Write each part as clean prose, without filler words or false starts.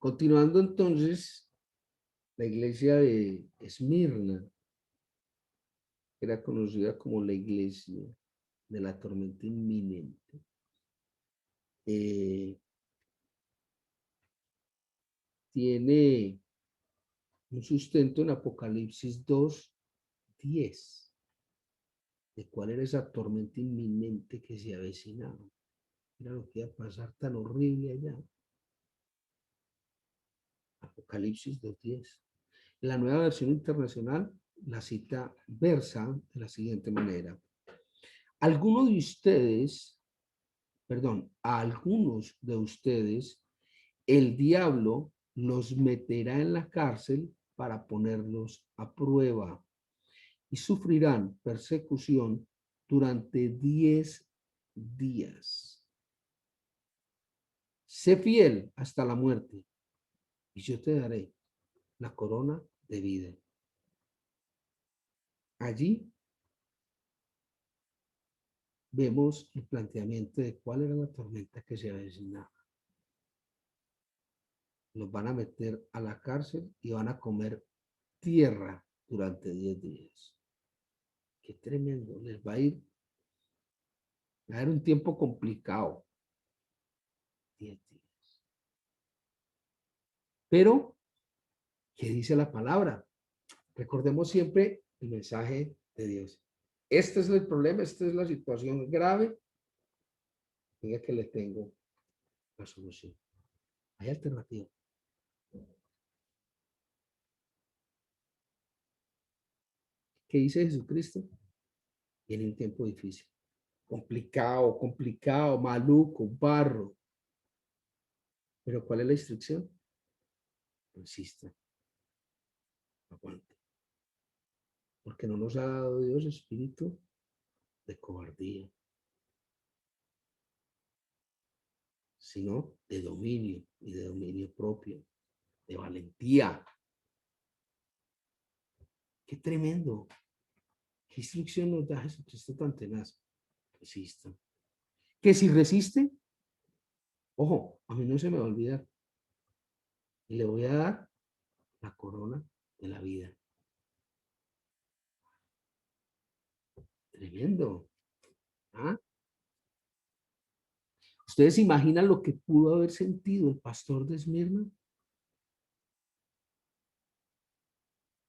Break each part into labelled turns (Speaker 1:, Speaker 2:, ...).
Speaker 1: Continuando entonces, la iglesia de Esmirna era conocida como la iglesia de la tormenta inminente. Tiene un sustento en Apocalipsis 2:10, de cuál era esa tormenta inminente que se avecinaba. Era lo que iba a pasar tan horrible allá. Apocalipsis 2:10. La nueva versión internacional, la cita versa de la siguiente manera. A algunos de ustedes, el diablo los meterá en la cárcel para ponerlos a prueba y sufrirán persecución durante 10 días. Sé fiel hasta la muerte y yo te daré la corona de vida. Allí vemos el planteamiento de cuál era la tormenta que se avecinaba. Los van a meter a la cárcel y van a comer tierra durante 10 días. Qué tremendo, les va a ir un tiempo complicado. 10 días. Pero, ¿qué dice la palabra? Recordemos siempre el mensaje de Dios. Este es el problema, esta es la situación grave. Diga que le tengo la solución. Hay alternativa. ¿Qué dice Jesucristo? Viene un tiempo difícil. Complicado, maluco, barro. Pero ¿cuál es la instrucción? Persista. Aguante. Porque no nos ha dado Dios espíritu de cobardía, sino de dominio y de dominio propio, de valentía. Qué tremendo. ¿Qué instrucción nos da Jesucristo tan tenaz? Resista. Que si resiste, ojo, a mí no se me va a olvidar. Y le voy a dar la corona de la vida. Tremendo. ¿Ah? ¿Ustedes se imaginan lo que pudo haber sentido el pastor de Esmirna?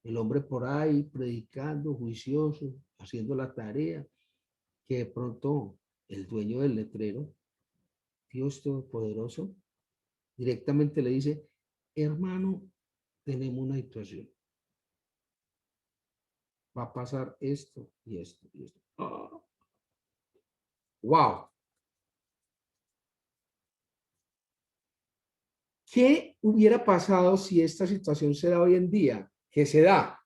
Speaker 1: El hombre por ahí predicando, juicioso, haciendo la tarea, que de pronto el dueño del letrero, Dios Todopoderoso, directamente le dice, hermano, tenemos una situación. Va a pasar esto y esto y esto. ¡Oh! ¡Wow! ¿Qué hubiera pasado si esta situación se da hoy en día? ¿Qué se da?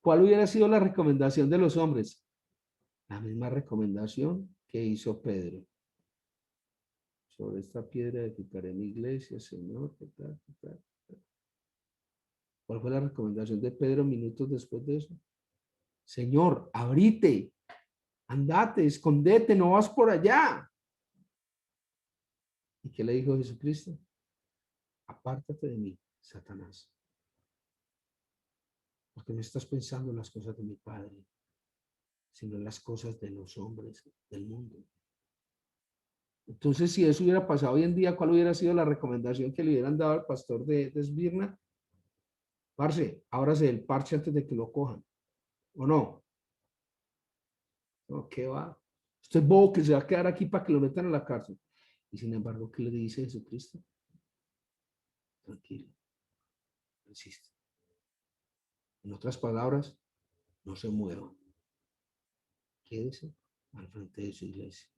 Speaker 1: ¿Cuál hubiera sido la recomendación de los hombres? La misma recomendación que hizo Pedro. Sobre esta piedra edificaré mi iglesia, Señor. ¿Qué tal? ¿Qué tal? ¿Cuál fue la recomendación de Pedro minutos después de eso? Señor, abrite, andate, escondete, no vas por allá. ¿Y qué le dijo Jesucristo? Apártate de mí, Satanás. Porque no estás pensando en las cosas de mi Padre, sino en las cosas de los hombres del mundo. Entonces, si eso hubiera pasado hoy en día, ¿cuál hubiera sido la recomendación que le hubieran dado al pastor de Esmirna? Parce, ábrase el parche antes de que lo cojan. ¿O no? No, ¿qué va? Usted es bobo que se va a quedar aquí para que lo metan a la cárcel. Y sin embargo, ¿qué le dice Jesucristo? Tranquilo, resiste. En otras palabras, no se mueva. Quédese al frente de su iglesia.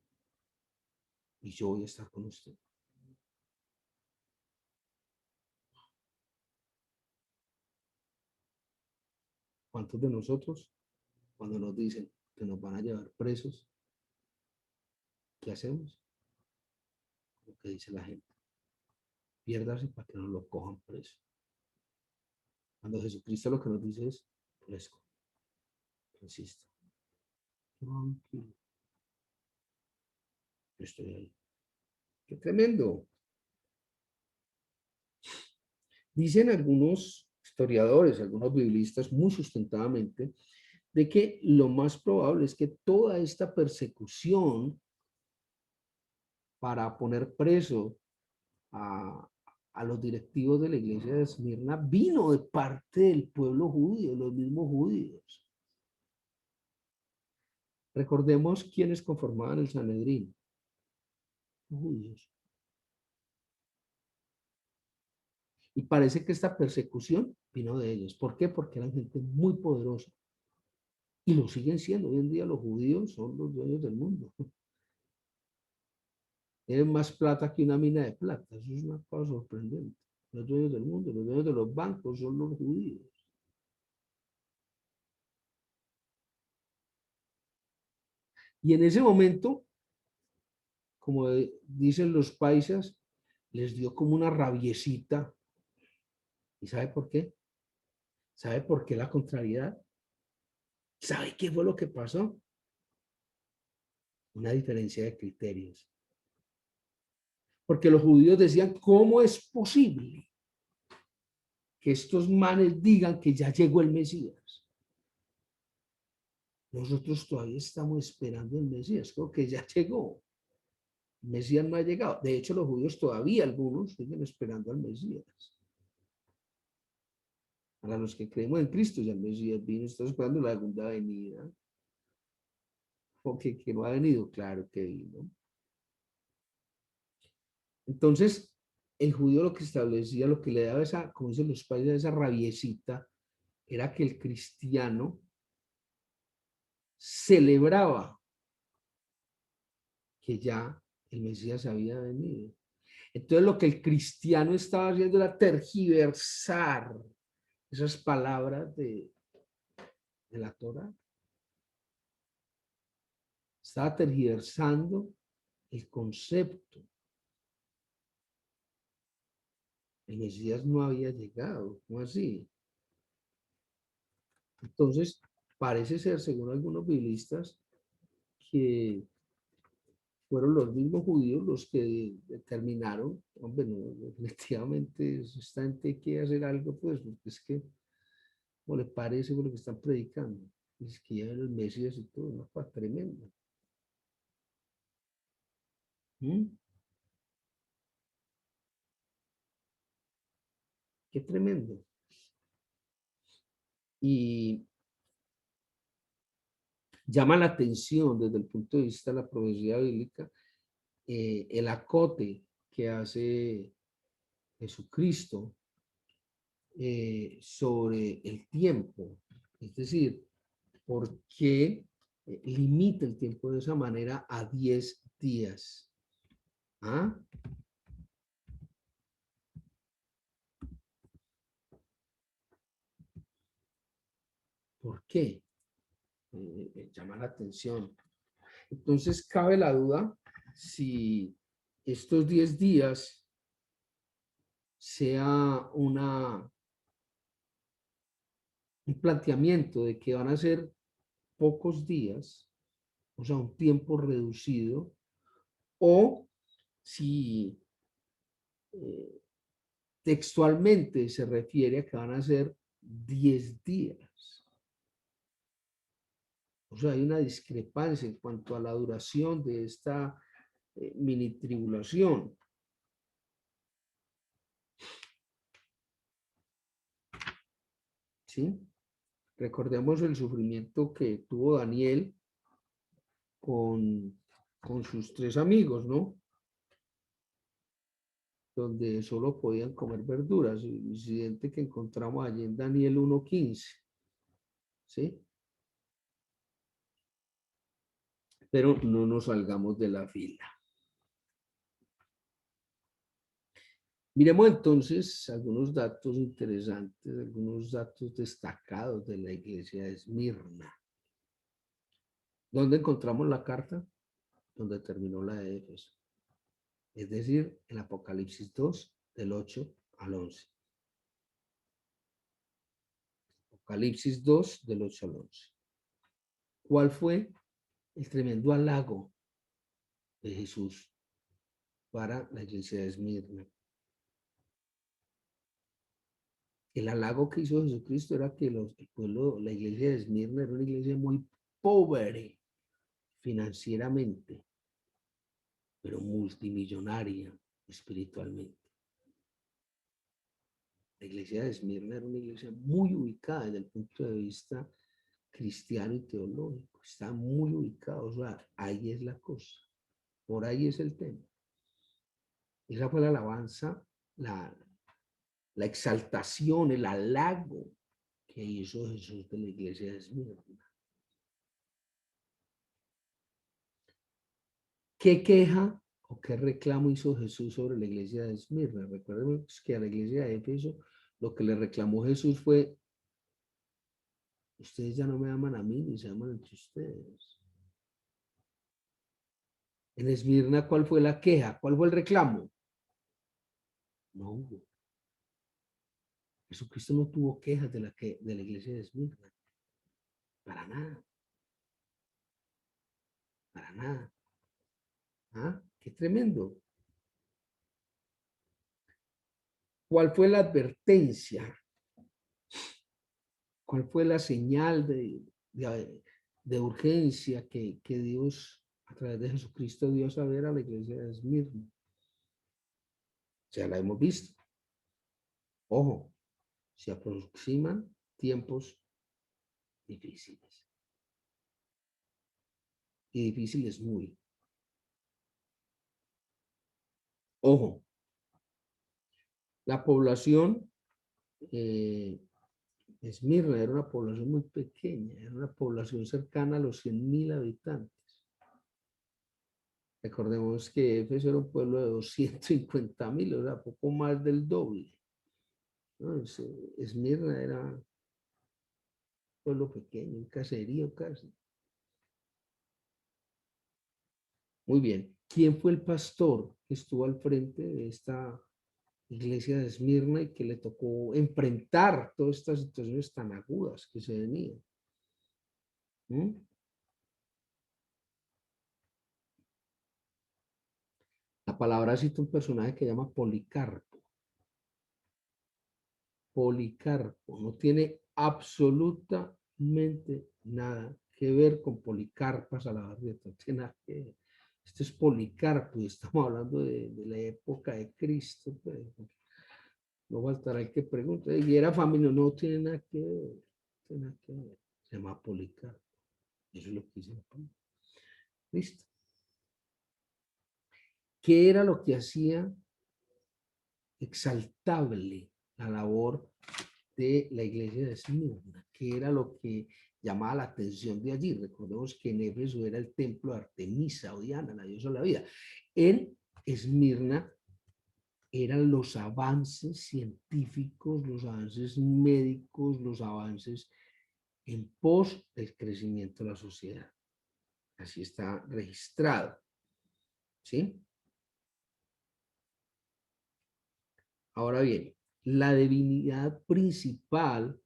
Speaker 1: Y yo voy a estar con usted. ¿Cuántos de nosotros, cuando nos dicen que nos van a llevar presos, qué hacemos? Lo que dice la gente. Piérdase para que no lo cojan preso. Cuando Jesucristo lo que nos dice es, fresco, resista. Tranquilo. Yo estoy ahí. Qué tremendo. Dicen algunos historiadores, algunos biblistas, muy sustentadamente, de que lo más probable es que toda esta persecución para poner preso a, a los directivos de la iglesia de Esmirna vino de parte del pueblo judío, los mismos judíos. Recordemos quiénes conformaban el Sanedrín, los judíos. Y parece que esta persecución vino de ellos. ¿Por qué? Porque eran gente muy poderosa. Y lo siguen siendo. Hoy en día los judíos son los dueños del mundo. Tienen más plata que una mina de plata. Eso es una cosa sorprendente. Los dueños del mundo, los dueños de los bancos son los judíos. Y en ese momento, como dicen los paisas, les dio como una rabiecita. ¿Y sabe por qué? ¿Sabe por qué la contrariedad? ¿Sabe qué fue lo que pasó? Una diferencia de criterios. Porque los judíos decían, ¿cómo es posible que estos manes digan que ya llegó el Mesías? Nosotros todavía estamos esperando el Mesías, creo que ya llegó. El Mesías no ha llegado. De hecho, los judíos todavía, algunos, siguen esperando al Mesías. Para los que creemos en Cristo, ya el Mesías vino, está esperando la segunda venida. O que no ha venido, claro que vino. Entonces, el judío lo que establecía, lo que le daba esa, como dicen los países, esa rabiecita, era que el cristiano celebraba que ya el Mesías había venido. Entonces lo que el cristiano estaba haciendo era tergiversar esas palabras de la Torá. Estaba tergiversando el concepto. El Mesías no había llegado, ¿cómo así? Entonces, parece ser, según algunos biblistas, que fueron los mismos judíos los que determinaron, hombre, no, definitivamente esta gente quiere hacer algo, pues, porque es que, ¿cómo le parece por lo que están predicando? Es que ya el Mesías y todo, una cosa tremenda. ¿Mm? Qué tremendo. Y llama la atención desde el punto de vista de la profecía bíblica el acote que hace Jesucristo sobre el tiempo. Es decir, ¿por qué limita el tiempo de esa manera a 10 días? ¿Ah? ¿Por qué? Llama la atención. Entonces cabe la duda si estos 10 días sea un planteamiento de que van a ser pocos días, o sea, un tiempo reducido, o si eh, textualmente se refiere a que van a ser 10 días. O sea, hay una discrepancia en cuanto a la duración de esta mini tribulación. ¿Sí? Recordemos el sufrimiento que tuvo Daniel con, con sus 3 amigos, ¿no? Donde solo podían comer verduras, el incidente que encontramos allí en Daniel 1:15, ¿sí? Pero no nos salgamos de la fila. Miremos entonces algunos datos interesantes, algunos datos destacados de la iglesia de Esmirna. ¿Dónde encontramos la carta? Donde terminó la de Éfeso. Es decir, en Apocalipsis 2, del 8 al 11. Apocalipsis 2, del 8 al 11. ¿Cuál fue el tremendo halago de Jesús? para la iglesia de Esmirna. El halago que hizo Jesucristo era que el pueblo, la iglesia de Esmirna era una iglesia muy pobre financieramente, pero multimillonaria espiritualmente. La iglesia de Esmirna era una iglesia muy ubicada desde el punto de vista cristiano y teológico. Está muy ubicado, o sea, ahí es la cosa. Por ahí es el tema. Esa fue la alabanza, la exaltación, el halago que hizo Jesús de la iglesia de Esmirna. ¿Qué queja o qué reclamo hizo Jesús sobre la iglesia de Esmirna? Recuerden que a la iglesia de Éfeso lo que le reclamó Jesús fue: ustedes ya no me aman a mí, ni se aman entre ustedes. En Esmirna, ¿cuál fue la queja? ¿Cuál fue el reclamo? No hubo. Jesucristo no tuvo quejas de la iglesia de Esmirna. Para nada. Para nada. ¿Ah? Qué tremendo. ¿Cuál fue la advertencia? ¿Cuál fue la señal de urgencia que Dios, a través de Jesucristo, dio a saber a la iglesia de Esmirna? Ya la hemos visto. Ojo, se aproximan tiempos difíciles. Y difíciles muy. Ojo, la población Esmirna era una población muy pequeña, era una población cercana a los 100.000 habitantes. Recordemos que Éfeso era un pueblo de 250.000, o sea, poco más del doble, ¿no? Esmirna era un pueblo pequeño, un caserío casi. Muy bien. ¿Quién fue el pastor que estuvo al frente de esta iglesia de Esmirna y que le tocó enfrentar todas estas situaciones tan agudas que se venían? ¿Mm? La palabra cita un personaje que se llama Policarpo. Policarpo no tiene absolutamente nada que ver con Policarpas a la barrieta, no tiene nada que ver. Esto es Policarpo y estamos hablando de la época de Cristo. Pues. No faltará el que pregunte, ¿y era familia? No tiene nada que ver, no tiene nada que ver. Se llama Policarpo. Eso es lo que dice la palabra. Listo. ¿Qué era lo que hacía exaltable la labor de la iglesia de Esmirna? ¿Qué era lo que llamaba la atención de allí? Recordemos que en Éfeso era el templo de Artemisa o Diana, la diosa de la vida. En Esmirna eran los avances científicos, los avances médicos, los avances en pos del crecimiento de la sociedad. Así está registrado. ¿Sí? Ahora bien, la divinidad principal,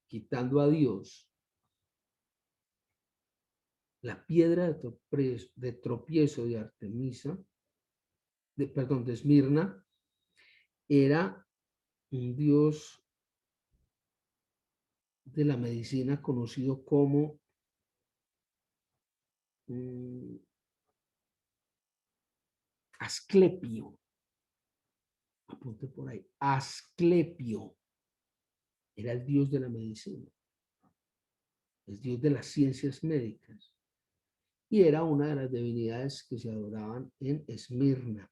Speaker 1: quitando a Dios, la piedra de tropiezo de Artemisa, perdón, de Esmirna, era un dios de la medicina conocido como Asclepio. Apunte por ahí. Asclepio era el dios de la medicina, el dios de las ciencias médicas. Y era una de las divinidades que se adoraban en Esmirna.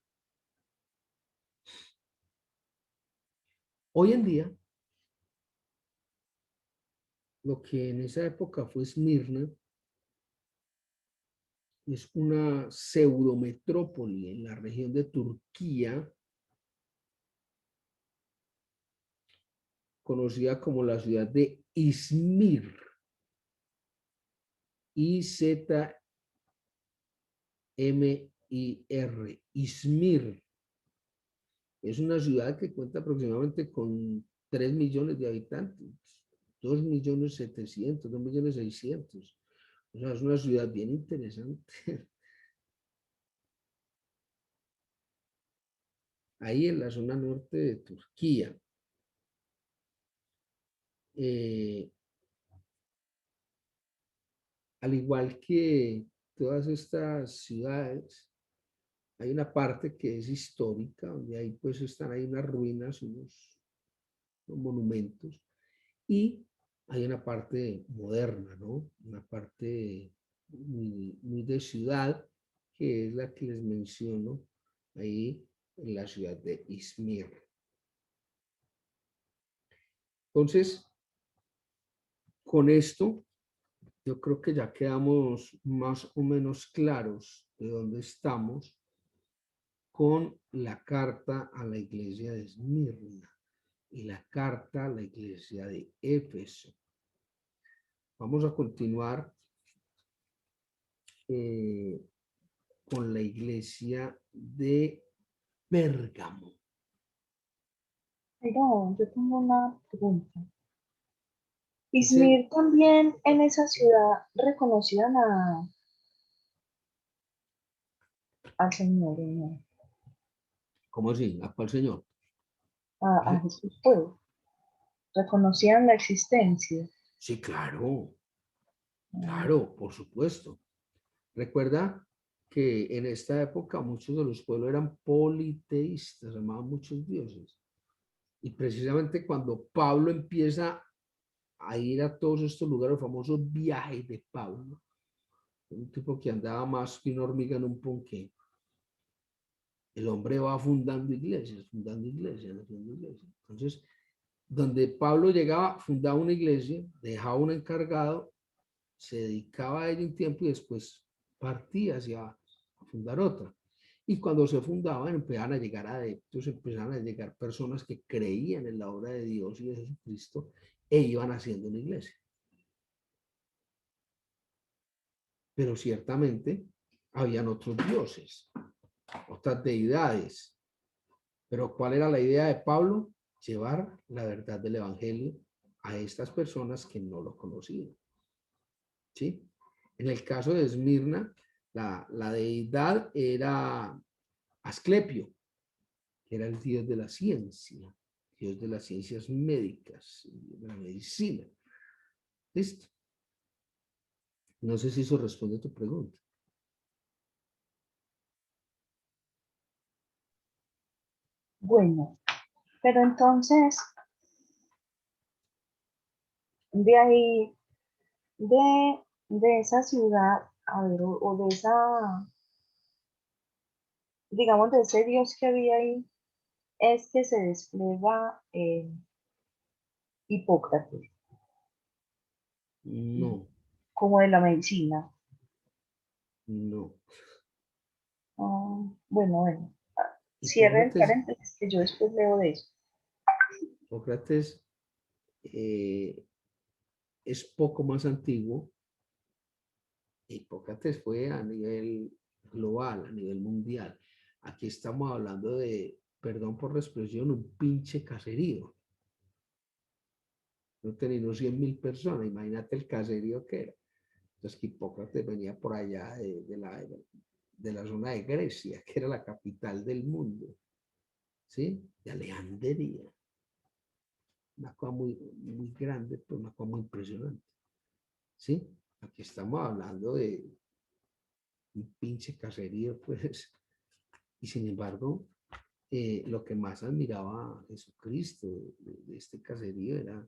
Speaker 1: Hoy en día, lo que en esa época fue Esmirna es una pseudometrópoli en la región de Turquía, conocida como la ciudad de Izmir. I-Z-M-I-R. Izmir. Es una ciudad que cuenta aproximadamente con 3 millones de habitantes, 2.700.000, 2.600.000. O sea, es una ciudad bien interesante. Ahí en la zona norte de Turquía. Eh, Al igual que todas estas ciudades, hay una parte que es histórica, donde ahí pues están ahí unas ruinas, unos monumentos, y hay una parte moderna, ¿no? Una parte muy de ciudad, que es la que les menciono ahí en la ciudad de Izmir. Entonces, con esto, yo creo que ya quedamos más o menos claros de dónde estamos con la carta a la iglesia de Esmirna y la carta a la iglesia de Éfeso. Vamos a continuar eh, con la iglesia de Pérgamo.
Speaker 2: Pero yo tengo una pregunta.
Speaker 1: Dice,
Speaker 2: Izmir también en esa ciudad reconocían al Señor, ¿no?
Speaker 1: ¿cómo así? ¿A cuál señor?
Speaker 2: A Jesús, pues, reconocían la existencia.
Speaker 1: Sí, claro,
Speaker 2: Mm,
Speaker 1: claro, por supuesto. Recuerda que en esta época muchos de los pueblos eran politeístas, amaban muchos dioses. Y precisamente cuando Pablo empieza a ir a todos estos lugares, los famosos viajes de Pablo, un tipo que andaba más que una hormiga en un ponqué, el hombre va fundando iglesias, fundando iglesias, fundando iglesias. Entonces, donde Pablo llegaba, fundaba una iglesia, dejaba un encargado, se dedicaba a ello un tiempo y después partía hacia fundar otra. Y cuando se fundaban, empezaban a llegar adeptos, empezaban a llegar personas que creían en la obra de Dios y de Jesucristo e iban haciendo una iglesia. Pero ciertamente habían otros dioses, otras deidades. Pero ¿cuál era la idea de Pablo? Llevar la verdad del Evangelio a estas personas que no lo conocían. ¿Sí? En el caso de Esmirna, la deidad era Asclepio, que era el dios de la ciencia, dios de las ciencias médicas, de la medicina. ¿Listo? No sé si eso responde a tu pregunta.
Speaker 2: Bueno, pero entonces, de ahí, de esa ciudad, a ver, o de esa, digamos, de ese Dios que había ahí, es que se despliega Hipócrates,
Speaker 1: No,
Speaker 2: como de la medicina.
Speaker 1: no.
Speaker 2: Ah, bueno, cierre el
Speaker 1: Hipócrates,
Speaker 2: paréntesis que yo después leo de eso.
Speaker 1: Hipócrates es poco más antiguo. Hipócrates fue a nivel global, a nivel mundial. Aquí estamos hablando de, perdón por la expresión, un pinche caserío. No teníamos 100.000 personas, imagínate el caserío que era. Entonces, que Hipócrates venía por allá de la zona de Grecia, que era la capital del mundo, ¿sí? De Alejandría. Una cosa muy grande, pero una cosa muy impresionante, ¿sí? Aquí estamos hablando de un pinche caserío, pues, y sin embargo, lo que más admiraba a Jesucristo de este caserío era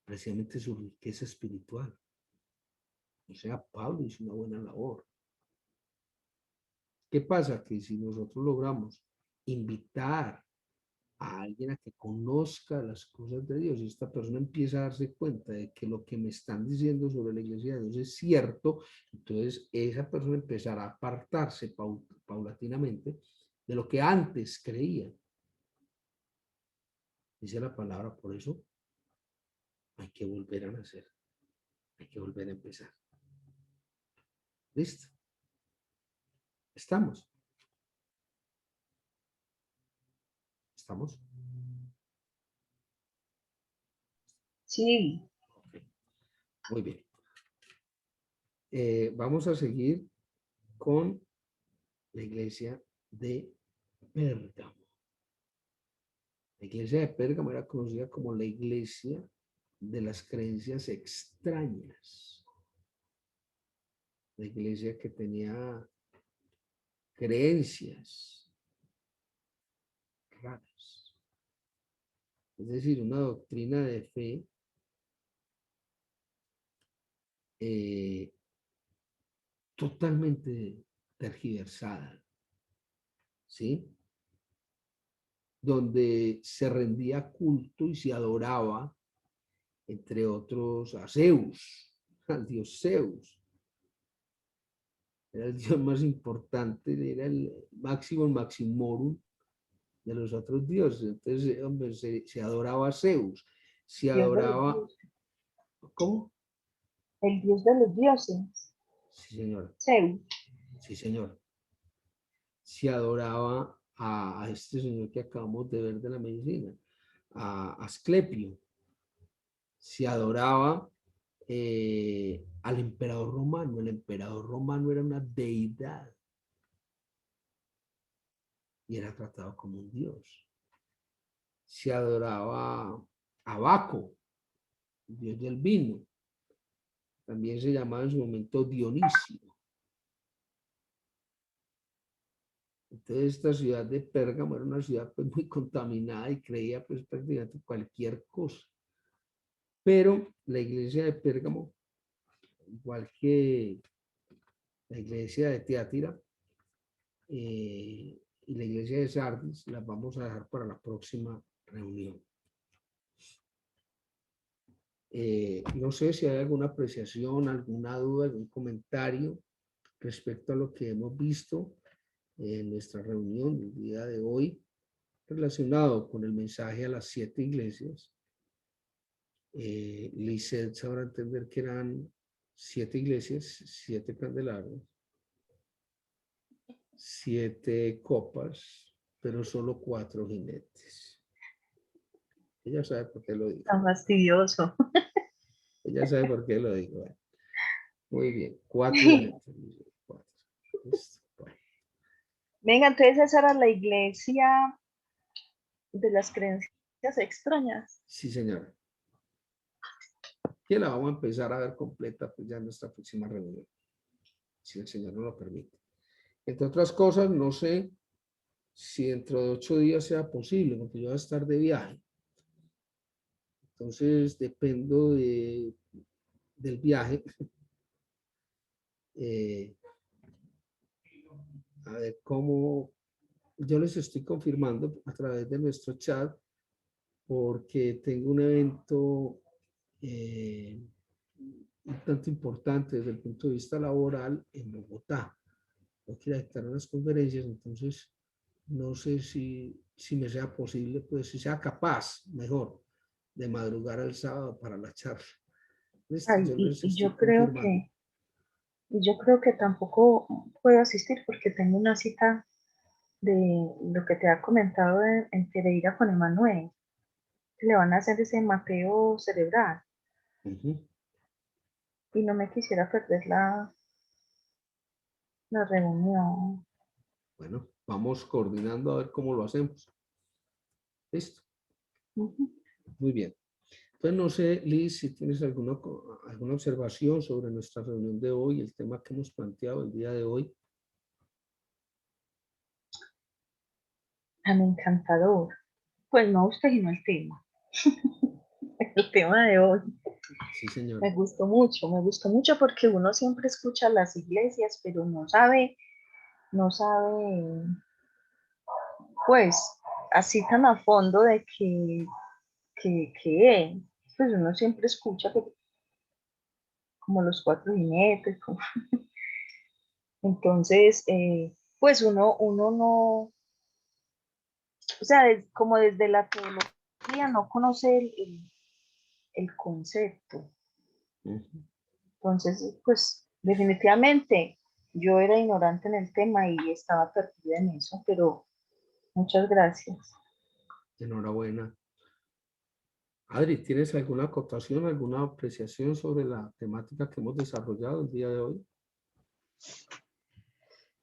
Speaker 1: precisamente su riqueza espiritual. O sea, Pablo hizo una buena labor. ¿Qué pasa? Que si nosotros logramos invitar a alguien a que conozca las cosas de Dios y esta persona empieza a darse cuenta de que lo que me están diciendo sobre la iglesia de Dios es cierto, entonces esa persona empezará a apartarse paulatinamente de lo que antes creía. Dice la palabra, por eso hay que volver a nacer, hay que volver a empezar. ¿Listo? ¿Estamos? ¿Estamos?
Speaker 2: Sí,
Speaker 1: Okay. Muy bien. Vamos a seguir con la iglesia de Pérgamo. La iglesia de Pérgamo era conocida como la iglesia de las creencias extrañas. La iglesia que tenía creencias raras. Es decir, una doctrina de fe totalmente tergiversada, ¿sí? Donde se rendía culto y se adoraba, entre otros, a Zeus, al dios Zeus. Era el dios más importante, era el máximo maximorum de los otros dioses. Entonces, hombre, se adoraba a Zeus, se
Speaker 2: Dios de los
Speaker 1: adoraba,
Speaker 2: dioses.
Speaker 1: ¿cómo?
Speaker 2: El dios de los dioses.
Speaker 1: Sí, señor.
Speaker 2: Zeus.
Speaker 1: Sí, señor. Se adoraba a este señor que acabamos de ver de la medicina, a Asclepio. Se adoraba al emperador romano. El emperador romano era una deidad y era tratado como un dios. Se adoraba a Baco, dios del vino. También se llamaba en su momento Dionisio. Entonces esta ciudad de Pérgamo era una ciudad pues, muy contaminada y creía pues prácticamente cualquier cosa. Pero la iglesia de Pérgamo, igual que la iglesia de Tiatira y la iglesia de Sardis, las vamos a dejar para la próxima reunión. No sé si hay alguna apreciación, alguna duda, algún comentario respecto a lo que hemos visto en nuestra reunión del día de hoy relacionado con el mensaje a las 7 iglesias. Lisset sabrá entender que eran 7 iglesias, 7 candelabros, 7 copas, pero solo 4 jinetes. Ella sabe por qué lo digo.
Speaker 2: Tan fastidioso.
Speaker 1: Ella sabe por qué lo digo. Bueno, muy bien, 4 jinetes. 4. Listo. Bueno.
Speaker 2: Venga, entonces esa era la iglesia de las creencias extrañas.
Speaker 1: Sí, señora. Que la vamos a empezar a ver completa pues ya en nuestra próxima reunión, si el Señor nos lo permite. Entre otras cosas, no sé si dentro de 8 días sea posible, porque yo voy a estar de viaje. Entonces, dependo del viaje. A ver cómo yo les estoy confirmando a través de nuestro chat, porque tengo un evento un tanto importante desde el punto de vista laboral en Bogotá. Yo quiero dictar unas conferencias, entonces no sé si me sea posible, pues si sea capaz, mejor, de madrugar el sábado para la charla. ¿Listo?
Speaker 2: Ay,
Speaker 1: Yo les
Speaker 2: y
Speaker 1: estoy confirmando.
Speaker 2: yo creo que tampoco puedo asistir porque tengo una cita de lo que te ha comentado en Pereira con Emanuel. Le van a hacer ese mapeo cerebral y no me quisiera perder la reunión.
Speaker 1: Bueno, vamos coordinando a ver cómo lo hacemos. ¿Listo?
Speaker 2: Ujú.
Speaker 1: Muy bien. Entonces, no sé, Liz, si tienes alguna observación sobre nuestra reunión de hoy, el tema que hemos planteado el día de hoy.
Speaker 2: Tan encantador. Pues no usted, sino el tema. El tema de hoy.
Speaker 1: Sí, señora.
Speaker 2: Me gustó mucho porque uno siempre escucha las iglesias, pero no sabe, pues, así tan a fondo de que es. Pues uno siempre escucha como los 4 jinetes, entonces, pues uno no, o sea, como desde la teología no conoce el concepto.
Speaker 1: Ujú.
Speaker 2: Entonces, pues definitivamente yo era ignorante en el tema y estaba perdida en eso, pero muchas gracias.
Speaker 1: Enhorabuena. Adri, ¿tienes alguna acotación, alguna apreciación sobre la temática que hemos desarrollado el día de hoy?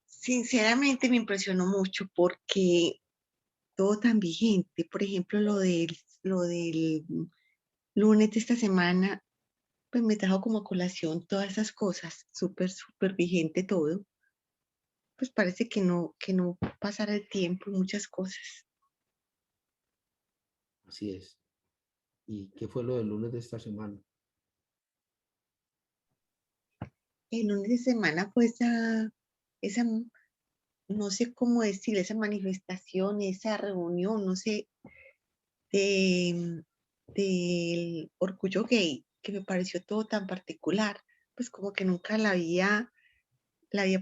Speaker 3: Sinceramente me impresionó mucho porque todo tan vigente. Por ejemplo, lo del lunes de esta semana, pues me trajo como a colación todas esas cosas, súper, súper vigente todo. Pues parece que no pasará el tiempo, muchas cosas.
Speaker 1: Así es. ¿Y qué fue lo del lunes de esta semana?
Speaker 3: El lunes de semana, pues esa, no sé cómo decir, esa manifestación, esa reunión, no sé, de, del orgullo gay, que me pareció todo tan particular, pues como que nunca la había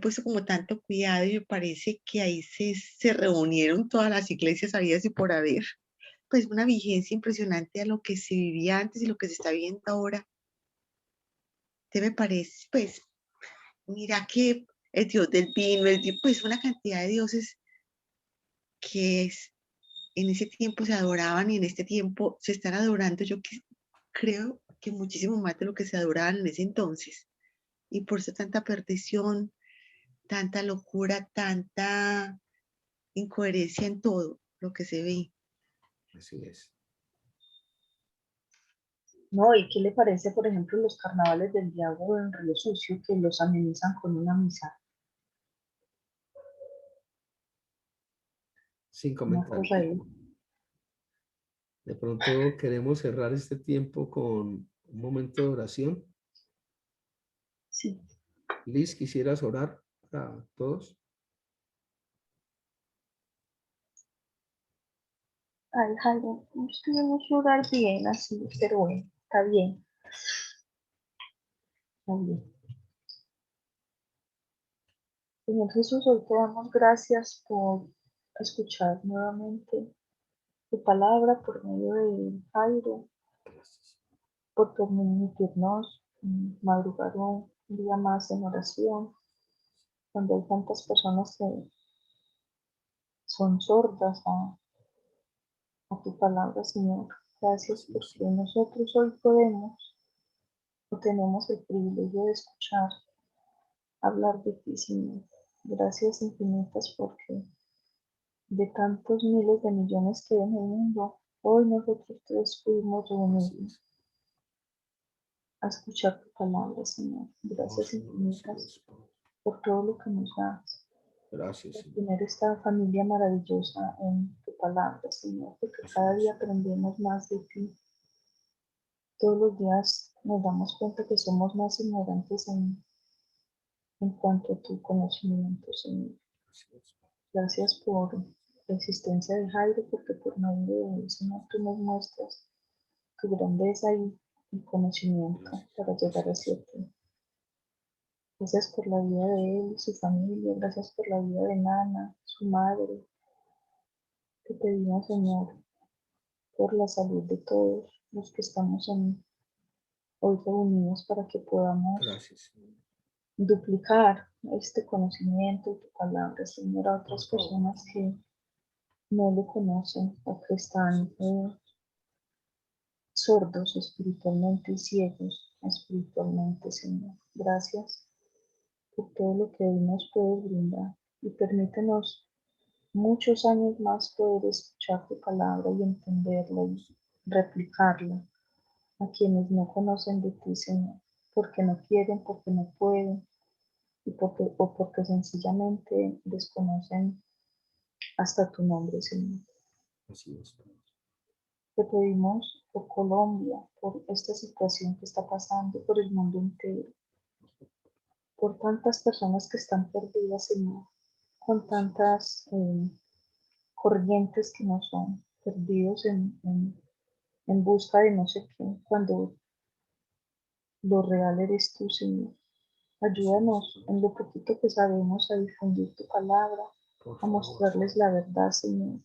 Speaker 3: puesto como tanto cuidado y me parece que ahí se reunieron todas las iglesias habidas y por haber, pues una vigencia impresionante a lo que se vivía antes y lo que se está viendo ahora. ¿Te me parece? Pues mira que el dios del vino, el dios, pues una cantidad de dioses que en ese tiempo se adoraban y en este tiempo se están adorando, creo que muchísimo más de lo que se adoraban en ese entonces. Y por eso tanta perdición, tanta locura, tanta incoherencia en todo lo que se ve.
Speaker 1: Así es.
Speaker 2: No, ¿y qué le parece, por ejemplo, los carnavales del diablo en Río Sucio que los amenizan con una misa?
Speaker 1: Sin
Speaker 2: Una
Speaker 1: comentarios.
Speaker 2: cosa ahí.
Speaker 1: De pronto queremos cerrar este tiempo con un momento de oración.
Speaker 2: Sí.
Speaker 1: Liz, ¿quisieras orar para todos?
Speaker 2: Ay, Jairo, es que yo no sé orar bien así, pero bueno, está bien, está bien. Señor Jesús, hoy te damos gracias por escuchar nuevamente tu palabra por medio de Jairo,
Speaker 1: Gracias.
Speaker 2: por permitirnos madrugar un día más en oración, donde hay tantas personas que son sordas a tu palabra, Señor. Gracias
Speaker 1: Así es,
Speaker 2: porque
Speaker 1: Señor.
Speaker 2: nosotros hoy podemos o tenemos el privilegio de escuchar hablar de ti, Señor. Gracias infinitas porque de tantos miles de millones que hay en el mundo, hoy nosotros tres pudimos
Speaker 1: Así
Speaker 2: reunirnos
Speaker 1: es.
Speaker 2: a escuchar tu palabra, Señor.
Speaker 1: Oh,
Speaker 2: Gracias
Speaker 1: Señor, así
Speaker 2: infinitas
Speaker 1: es, Padre.
Speaker 2: por todo lo que nos das,
Speaker 1: Gracias,
Speaker 2: por
Speaker 1: Señor.
Speaker 2: tener esta familia maravillosa en tu palabra, Señor, porque
Speaker 1: Así
Speaker 2: cada
Speaker 1: es,
Speaker 2: día
Speaker 1: Señor.
Speaker 2: aprendemos más de ti. Todos los días nos damos cuenta que somos más ignorantes en cuanto a tu conocimiento, Señor.
Speaker 1: Así es, Padre.
Speaker 2: Gracias por la existencia de Jairo, porque por medio de él, Señor, tú nos muestras tu grandeza y conocimiento
Speaker 1: Gracias.
Speaker 2: para llegar
Speaker 1: Así
Speaker 2: hacia
Speaker 1: es.
Speaker 2: ti. Gracias por la vida de él y su familia, gracias por la vida de Nana, su madre. Te pedimos, Señor, por la salud de todos los que estamos hoy reunidos para que podamos
Speaker 1: Gracias, Señor.
Speaker 2: duplicar este conocimiento y tu palabra, Señor, a
Speaker 1: Por
Speaker 2: otras
Speaker 1: favor.
Speaker 2: personas que no lo conocen o que
Speaker 1: Así
Speaker 2: están
Speaker 1: es.
Speaker 2: sordos espiritualmente y ciegos espiritualmente, Señor. Gracias por todo lo que hoy nos puedes brindar y permítenos muchos años más poder escuchar tu palabra y entenderla y replicarla a quienes no conocen de ti, Señor, porque no quieren, porque no pueden y porque sencillamente desconocen hasta tu nombre, Señor.
Speaker 1: Así es, Padre.
Speaker 2: Te pedimos por Colombia, por esta situación que está pasando, por el mundo entero, por tantas personas que están perdidas, Señor, con tantas corrientes que no son, perdidos en busca de no sé qué, cuando lo real eres tú, Señor.
Speaker 1: Así es,
Speaker 2: Ayúdanos
Speaker 1: Padre.
Speaker 2: en lo poquito que sabemos a difundir tu palabra,
Speaker 1: Por
Speaker 2: a
Speaker 1: favor.
Speaker 2: mostrarles la verdad, Señor,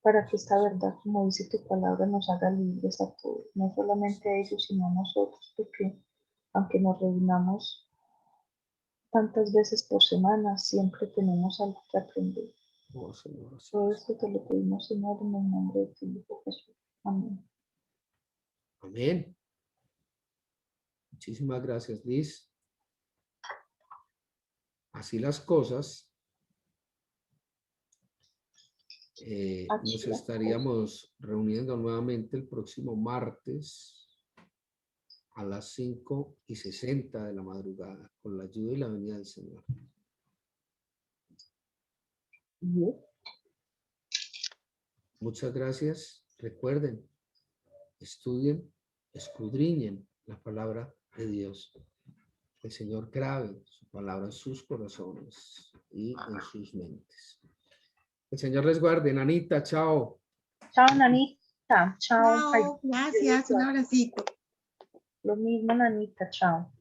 Speaker 2: para que
Speaker 1: Así
Speaker 2: esta
Speaker 1: es.
Speaker 2: verdad, como dice tu palabra, nos haga libres a todos, no solamente a ellos, sino a nosotros, porque aunque nos reunamos tantas veces por semana, siempre tenemos algo que aprender.
Speaker 1: Oh, Señor, así
Speaker 2: Todo
Speaker 1: es.
Speaker 2: esto te lo pedimos, Señor, en el nombre de tu Hijo Jesús. Amén.
Speaker 1: Amén. Muchísimas gracias, Liz. Así las cosas. Nos estaríamos reuniendo nuevamente el próximo martes a las 5:60 de la madrugada, con la ayuda y la venida del Señor. Muchas gracias. Recuerden, estudien, escudriñen la palabra de Dios. El Señor grabe su palabra en sus corazones y en sus mentes. El Señor les guarde. Nanita, chao.
Speaker 2: Chao, Nanita. Chao.
Speaker 3: Chao, gracias, un abracito.
Speaker 2: Lo mismo, Nanita. Chao.